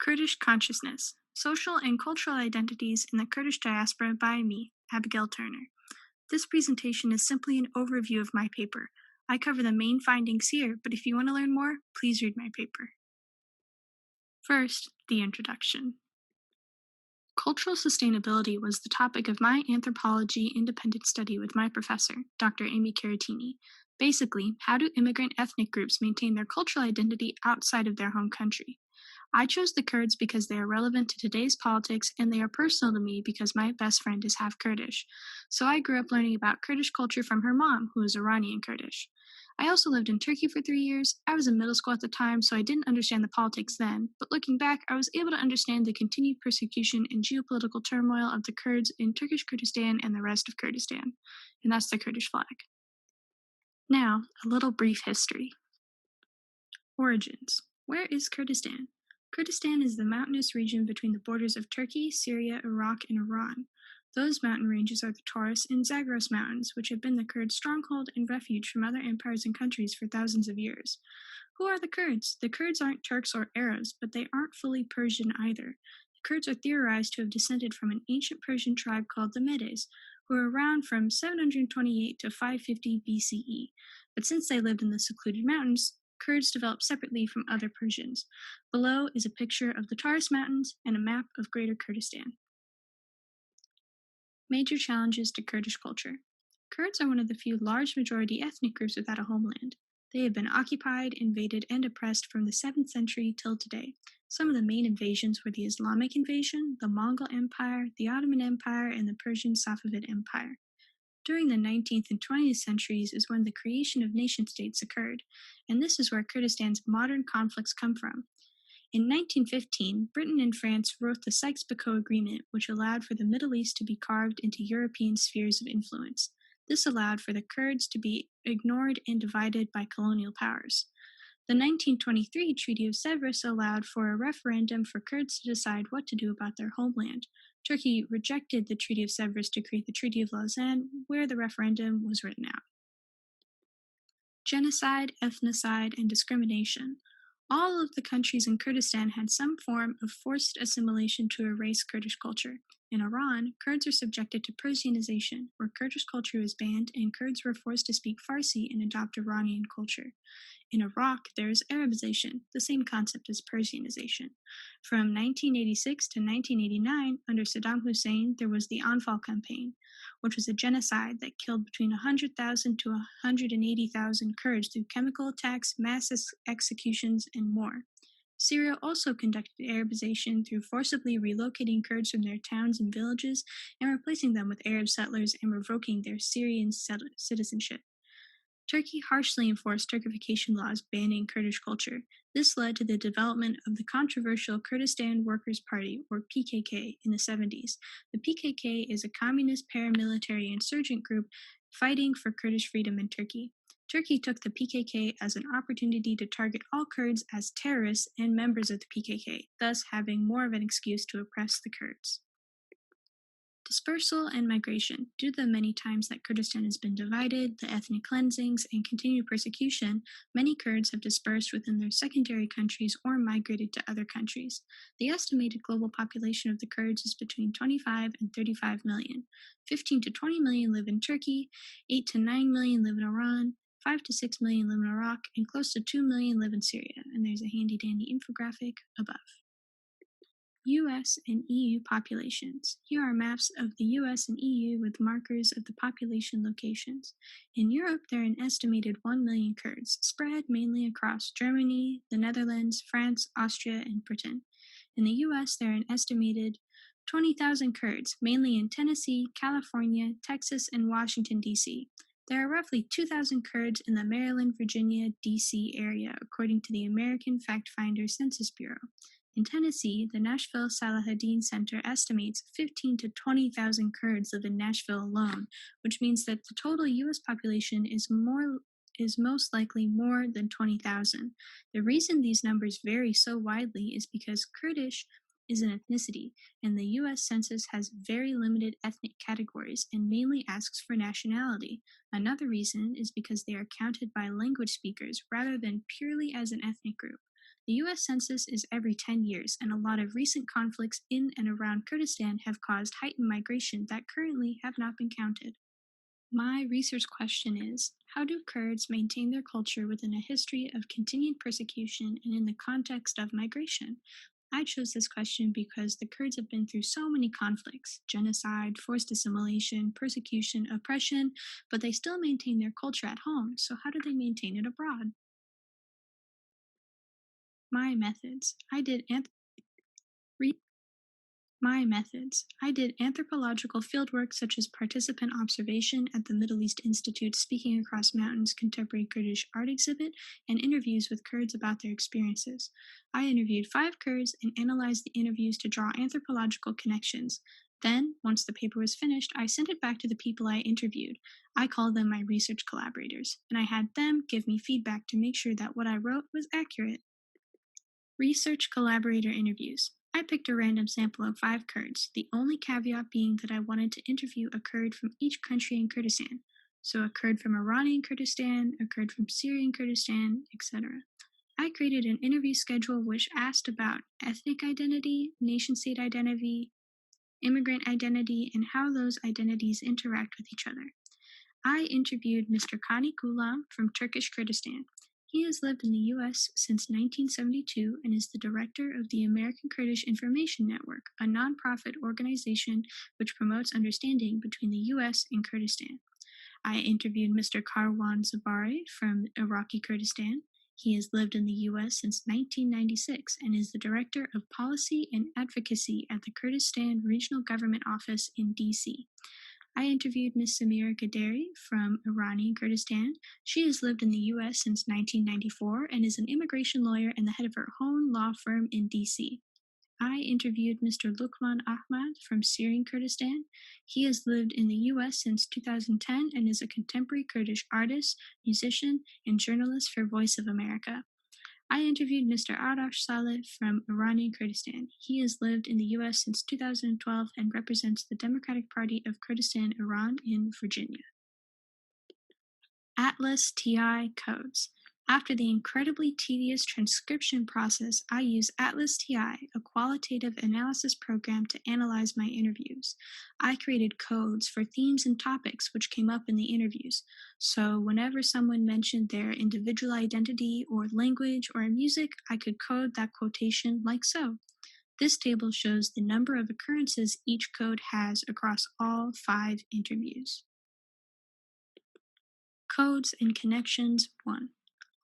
Kurdish Consciousness Social and Cultural Identities in the Kurdish Diaspora by me, Abigail Turner. This presentation is simply an overview of my paper. I cover the main findings here, but if you want to learn more, please read my paper. First, the introduction. Cultural sustainability was the topic of my anthropology independent study with my professor, Dr. Amy Carattini. Basically, how do immigrant ethnic groups maintain their cultural identity outside of their home country? I chose the Kurds because they are relevant to today's politics and they are personal to me because my best friend is half Kurdish. So I grew up learning about Kurdish culture from her mom, who is Iranian Kurdish. I also lived in Turkey for 3 years. I was in middle school at the time, so I didn't understand the politics then, but looking back, I was able to understand the continued persecution and geopolitical turmoil of the Kurds in Turkish Kurdistan and the rest of Kurdistan. And that's the Kurdish flag. Now, a little brief history. Origins. Where is Kurdistan? Kurdistan is the mountainous region between the borders of Turkey, Syria, Iraq, and Iran. Those mountain ranges are the Taurus and Zagros Mountains, which have been the Kurds' stronghold and refuge from other empires and countries for thousands of years. Who are the Kurds? The Kurds aren't Turks or Arabs, but they aren't fully Persian either. The Kurds are theorized to have descended from an ancient Persian tribe called the Medes, who were around from 728 to 550 BCE. But since they lived in the secluded mountains, Kurds developed separately from other Persians. Below is a picture of the Taurus Mountains and a map of Greater Kurdistan. Major challenges to Kurdish culture. Kurds are one of the few large majority ethnic groups without a homeland. They have been occupied, invaded, and oppressed from the 7th century till today. Some of the main invasions were the Islamic invasion, the Mongol Empire, the Ottoman Empire, and the Persian Safavid Empire. During the 19th and 20th centuries is when the creation of nation-states occurred, and this is where Kurdistan's modern conflicts come from. In 1915, Britain and France wrote the Sykes-Picot Agreement, which allowed for the Middle East to be carved into European spheres of influence. This allowed for the Kurds to be ignored and divided by colonial powers. The 1923 Treaty of Sevres allowed for a referendum for Kurds to decide what to do about their homeland. Turkey rejected the Treaty of Sevres to create the Treaty of Lausanne, where the referendum was written out. Genocide, ethnocide, and discrimination. All of the countries in Kurdistan had some form of forced assimilation to erase Kurdish culture. In Iran, Kurds are subjected to Persianization, where Kurdish culture is banned and Kurds were forced to speak Farsi and adopt Iranian culture. In Iraq, there is Arabization, the same concept as Persianization. From 1986 to 1989, under Saddam Hussein, there was the Anfal campaign, which was a genocide that killed between 100,000 to 180,000 Kurds through chemical attacks, mass executions, and more. Syria also conducted Arabization through forcibly relocating Kurds from their towns and villages and replacing them with Arab settlers and revoking their Syrian citizenship. Turkey harshly enforced Turkification laws banning Kurdish culture. This led to the development of the controversial Kurdistan Workers' Party, or PKK, in the 70s. The PKK is a communist paramilitary insurgent group fighting for Kurdish freedom in Turkey. Turkey took the PKK as an opportunity to target all Kurds as terrorists and members of the PKK, thus having more of an excuse to oppress the Kurds. Dispersal and migration. Due to the many times that Kurdistan has been divided, the ethnic cleansings, and continued persecution, many Kurds have dispersed within their secondary countries or migrated to other countries. The estimated global population of the Kurds is between 25 and 35 million. 15 to 20 million live in Turkey, 8 to 9 million live in Iran, 5 to 6 million live in Iraq, and close to 2 million live in Syria. And there's a handy-dandy infographic above. US and EU populations. Here are maps of the US and EU with markers of the population locations. In Europe, there are an estimated 1 million Kurds, spread mainly across Germany, the Netherlands, France, Austria, and Britain. In the US, there are an estimated 20,000 Kurds, mainly in Tennessee, California, Texas, and Washington, D.C. There are roughly 2,000 Kurds in the Maryland, Virginia, D.C. area, according to the American Fact Finder Census Bureau. In Tennessee, the Nashville Salahuddin Center estimates 15 to 20,000 Kurds live in Nashville alone, which means that the total U.S. population is most likely more than 20,000. The reason these numbers vary so widely is because Kurdish is an ethnicity, and the U.S. Census has very limited ethnic categories and mainly asks for nationality. Another reason is because they are counted by language speakers rather than purely as an ethnic group. The US Census is every 10 years, and a lot of recent conflicts in and around Kurdistan have caused heightened migration that currently have not been counted. My research question is: how do Kurds maintain their culture within a history of continued persecution and in the context of migration? I chose this question because the Kurds have been through so many conflicts: genocide, forced assimilation, persecution, oppression, but they still maintain their culture at home. So, how do they maintain it abroad? My methods. Re- My methods. I did anthropological fieldwork such as participant observation at the Middle East Institute's Speaking Across Mountains Contemporary Kurdish Art exhibit and interviews with Kurds about their experiences. I interviewed 5 Kurds and analyzed the interviews to draw anthropological connections. Then, once the paper was finished, I sent it back to the people I interviewed. I called them my research collaborators, and I had them give me feedback to make sure that what I wrote was accurate. Research collaborator interviews. I picked a random sample of 5 Kurds, the only caveat being that I wanted to interview a Kurd from each country in Kurdistan. So, a Kurd from Iranian Kurdistan, a Kurd from Syrian Kurdistan, etc. I created an interview schedule which asked about ethnic identity, nation state identity, immigrant identity, and how those identities interact with each other. I interviewed Mr. Kani Kulam from Turkish Kurdistan. He has lived in the U.S. since 1972 and is the director of the American Kurdish Information Network, a nonprofit organization which promotes understanding between the U.S. and Kurdistan. I interviewed Mr. Karwan Zabari from Iraqi Kurdistan. He has lived in the U.S. since 1996 and is the Director of Policy and Advocacy at the Kurdistan Regional Government Office in D.C. I interviewed Ms. Samira Gaderi from Iranian Kurdistan. She has lived in the U.S. since 1994 and is an immigration lawyer and the head of her own law firm in D.C. I interviewed Mr. Lukman Ahmad from Syrian Kurdistan. He has lived in the U.S. since 2010 and is a contemporary Kurdish artist, musician, and journalist for Voice of America. I interviewed Mr. Arash Saleh from Iranian Kurdistan. He has lived in the U.S. since 2012 and represents the Democratic Party of Kurdistan, Iran, in Virginia. Atlas TI codes. After the incredibly tedious transcription process, I use Atlas TI, a qualitative analysis program, to analyze my interviews. I created codes for themes and topics which came up in the interviews. So whenever someone mentioned their individual identity or language or music, I could code that quotation like so. This table shows the number of occurrences each code has across all 5 interviews. Codes and connections 1.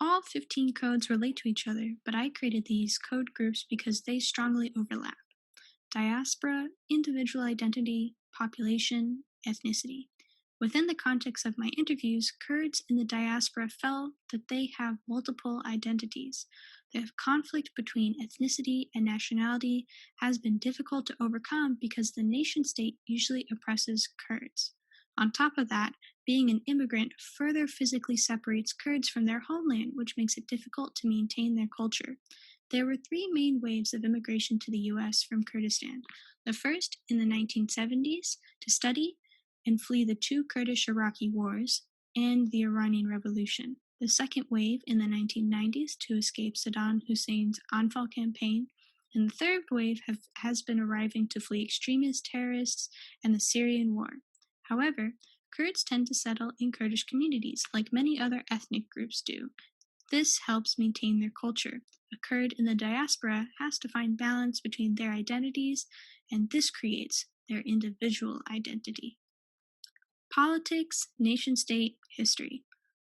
All 15 codes relate to each other, but I created these code groups because they strongly overlap. Diaspora, individual identity, population, ethnicity. Within the context of my interviews, Kurds in the diaspora felt that they have multiple identities. The conflict between ethnicity and nationality has been difficult to overcome because the nation state usually oppresses Kurds. On top of that, being an immigrant further physically separates Kurds from their homeland, which makes it difficult to maintain their culture. There were 3 main waves of immigration to the U.S. from Kurdistan. The first, in the 1970s, to study and flee the 2 Kurdish-Iraqi wars and the Iranian Revolution. The second wave, in the 1990s, to escape Saddam Hussein's Anfal campaign. And the third wave has been arriving to flee extremist terrorists and the Syrian war. However, Kurds tend to settle in Kurdish communities, like many other ethnic groups do. This helps maintain their culture. A Kurd in the diaspora has to find balance between their identities, and this creates their individual identity. Politics, nation-state, history.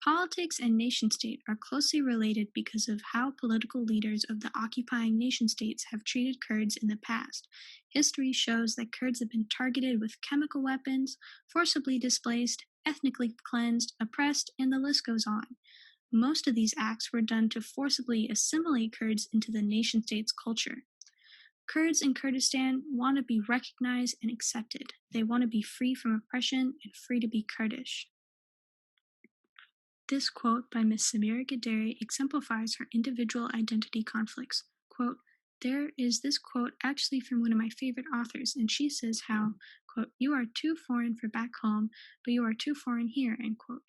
Politics and nation-state are closely related because of how political leaders of the occupying nation-states have treated Kurds in the past. History shows that Kurds have been targeted with chemical weapons, forcibly displaced, ethnically cleansed, oppressed, and the list goes on. Most of these acts were done to forcibly assimilate Kurds into the nation-state's culture. Kurds in Kurdistan want to be recognized and accepted. They want to be free from oppression and free to be Kurdish. This quote by Ms. Samira Gaderi exemplifies her individual identity conflicts. Quote, there is this quote actually from one of my favorite authors, and she says how, quote, you are too foreign for back home, but you are too foreign here, end quote.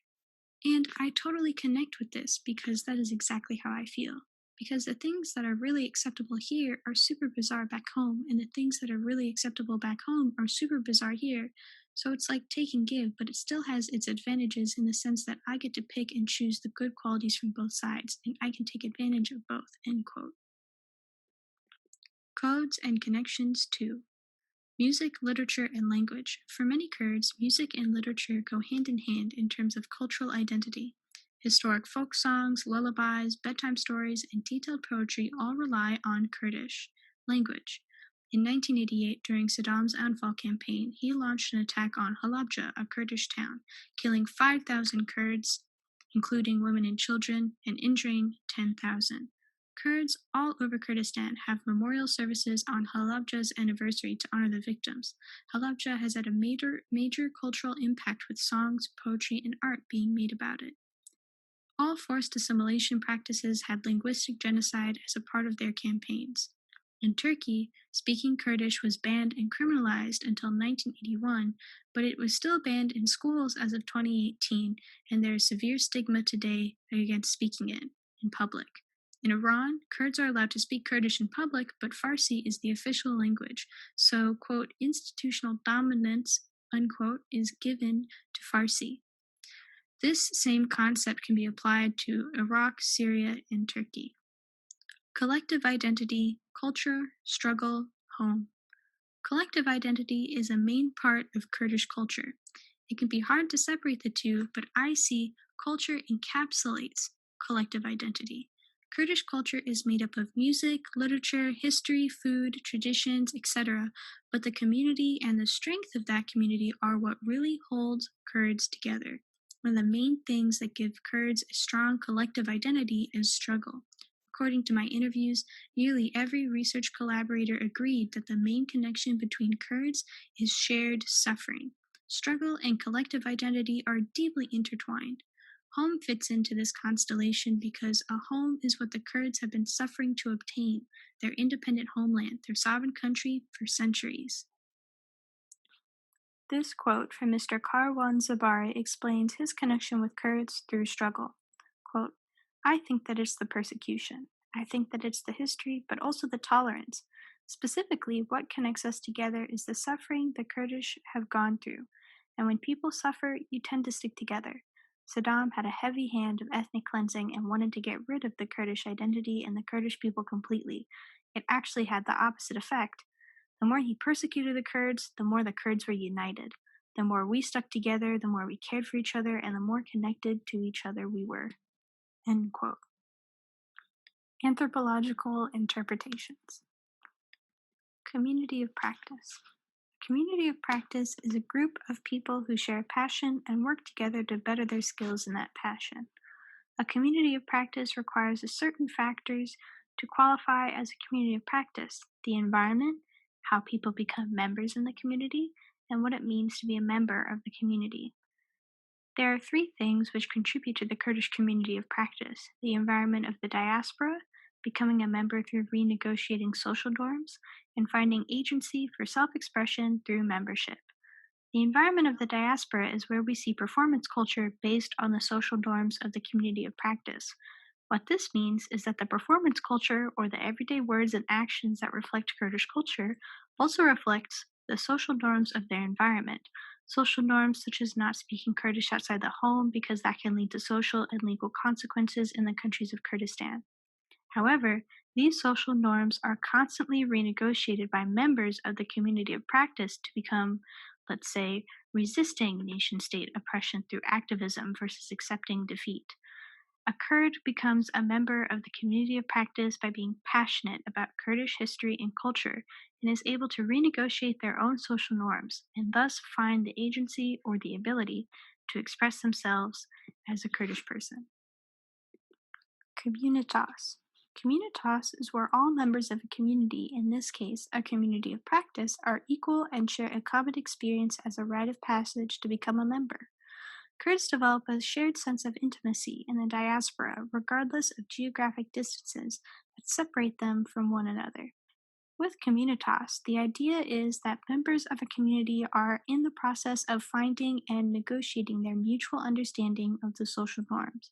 And I totally connect with this because that is exactly how I feel. because the things that are really acceptable here are super bizarre back home, and the things that are really acceptable back home are super bizarre here. So it's like take and give, but it still has its advantages in the sense that I get to pick and choose the good qualities from both sides, and I can take advantage of both. End quote. Codes and connections too. Music, literature, and language. For many Kurds, music and literature go hand in hand in terms of cultural identity. Historic folk songs, lullabies, bedtime stories, and detailed poetry all rely on Kurdish language. In 1988, during Saddam's Anfal campaign, he launched an attack on Halabja, a Kurdish town, killing 5,000 Kurds, including women and children, and injuring 10,000. Kurds all over Kurdistan have memorial services on Halabja's anniversary to honor the victims. Halabja has had a major cultural impact with songs, poetry, and art being made about it. All forced assimilation practices had linguistic genocide as a part of their campaigns. In Turkey, speaking Kurdish was banned and criminalized until 1981, but it was still banned in schools as of 2018, and there is severe stigma today against speaking it in public. In Iran, Kurds are allowed to speak Kurdish in public, but Farsi is the official language, so, quote, institutional dominance, unquote, is given to Farsi. This same concept can be applied to Iraq, Syria, and Turkey. Collective identity, culture, struggle, home. Collective identity is a main part of Kurdish culture. It can be hard to separate the two, but I see culture encapsulates collective identity. Kurdish culture is made up of music, literature, history, food, traditions, etc., but the community and the strength of that community are what really holds Kurds together. One of the main things that give Kurds a strong collective identity is struggle. According to my interviews, nearly every research collaborator agreed that the main connection between Kurds is shared suffering. Struggle and collective identity are deeply intertwined. Home fits into this constellation because a home is what the Kurds have been suffering to obtain, their independent homeland, their sovereign country, for centuries. This quote from Mr. Karwan Zabari explains his connection with Kurds through struggle. Quote, I think that it's the persecution. I think that it's the history, but also the tolerance. Specifically, what connects us together is the suffering the Kurdish have gone through. And when people suffer, you tend to stick together. Saddam had a heavy hand of ethnic cleansing and wanted to get rid of the Kurdish identity and the Kurdish people completely. It actually had the opposite effect. The more he persecuted the Kurds, the more the Kurds were united. The more we stuck together, the more we cared for each other, and the more connected to each other we were. End quote. Anthropological interpretations. Community of practice. A community of practice is a group of people who share passion and work together to better their skills in that passion. A community of practice requires certain factors to qualify as a community of practice: the environment, how people become members in the community, and what it means to be a member of the community. There are three things which contribute to the Kurdish community of practice: the environment of the diaspora, becoming a member through renegotiating social norms, and finding agency for self-expression through membership. The environment of the diaspora is where we see performance culture based on the social norms of the community of practice. What this means is that the performance culture, or the everyday words and actions that reflect Kurdish culture, also reflects the social norms of their environment. Social norms such as not speaking Kurdish outside the home because that can lead to social and legal consequences in the countries of Kurdistan. However, these social norms are constantly renegotiated by members of the community of practice to become, let's say, resisting nation-state oppression through activism versus accepting defeat. A Kurd becomes a member of the community of practice by being passionate about Kurdish history and culture and is able to renegotiate their own social norms and thus find the agency or the ability to express themselves as a Kurdish person. Communitas. Communitas is where all members of a community, in this case a community of practice, are equal and share a common experience as a rite of passage to become a member. Kurds develop a shared sense of intimacy in the diaspora, regardless of geographic distances that separate them from one another. With communitas, the idea is that members of a community are in the process of finding and negotiating their mutual understanding of the social norms.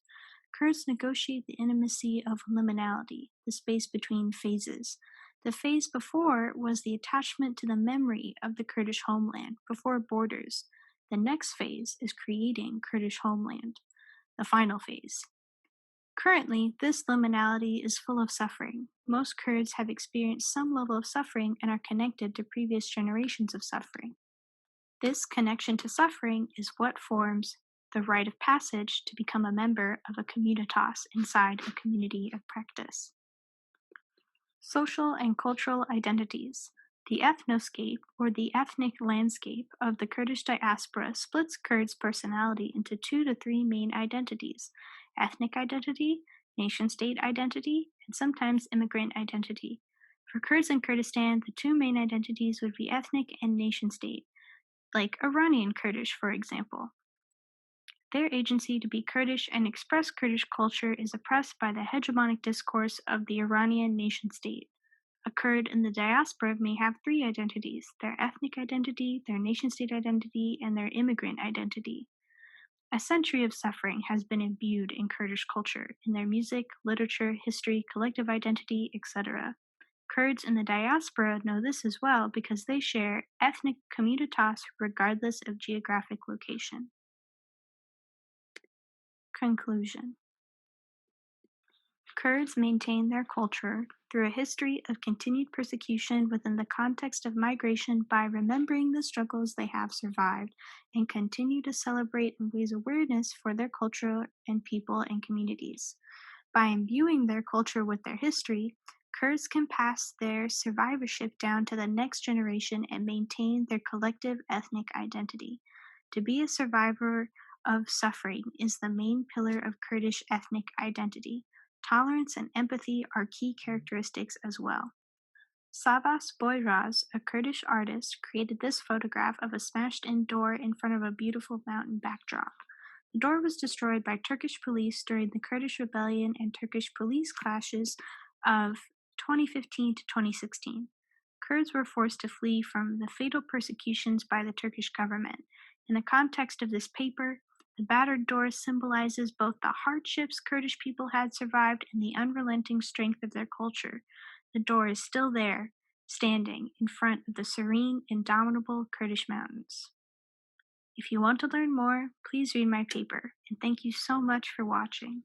Kurds negotiate the intimacy of liminality, the space between phases. The phase before was the attachment to the memory of the Kurdish homeland, before borders. The next phase is creating Kurdish homeland, the final phase. Currently, this liminality is full of suffering. Most Kurds have experienced some level of suffering and are connected to previous generations of suffering. This connection to suffering is what forms the rite of passage to become a member of a communitas inside a community of practice. Social and cultural identities. The ethnoscape, or the ethnic landscape, of the Kurdish diaspora splits Kurds' personality into 2 to 3 main identities: ethnic identity, nation-state identity, and sometimes immigrant identity. For Kurds in Kurdistan, the 2 main identities would be ethnic and nation-state, like Iranian Kurdish, for example. Their agency to be Kurdish and express Kurdish culture is oppressed by the hegemonic discourse of the Iranian nation-state. A Kurd in the diaspora may have 3 identities: their ethnic identity, their nation-state identity, and their immigrant identity. A century of suffering has been imbued in Kurdish culture, in their music, literature, history, collective identity, etc. Kurds in the diaspora know this as well because they share ethnic communitas regardless of geographic location. Conclusion. Kurds maintain their culture through a history of continued persecution within the context of migration by remembering the struggles they have survived and continue to celebrate and raise awareness for their culture and people and communities. By imbuing their culture with their history, Kurds can pass their survivorship down to the next generation and maintain their collective ethnic identity. To be a survivor of suffering is the main pillar of Kurdish ethnic identity. Tolerance and empathy are key characteristics as well. Savas Boyraz, a Kurdish artist, created this photograph of a smashed-in door in front of a beautiful mountain backdrop. The door was destroyed by Turkish police during the Kurdish rebellion and Turkish police clashes of 2015 to 2016. Kurds were forced to flee from the fatal persecutions by the Turkish government. In the context of this paper, the battered door symbolizes both the hardships Kurdish people had survived and the unrelenting strength of their culture. The door is still there, standing in front of the serene, indomitable Kurdish mountains. If you want to learn more, please read my paper, and thank you so much for watching.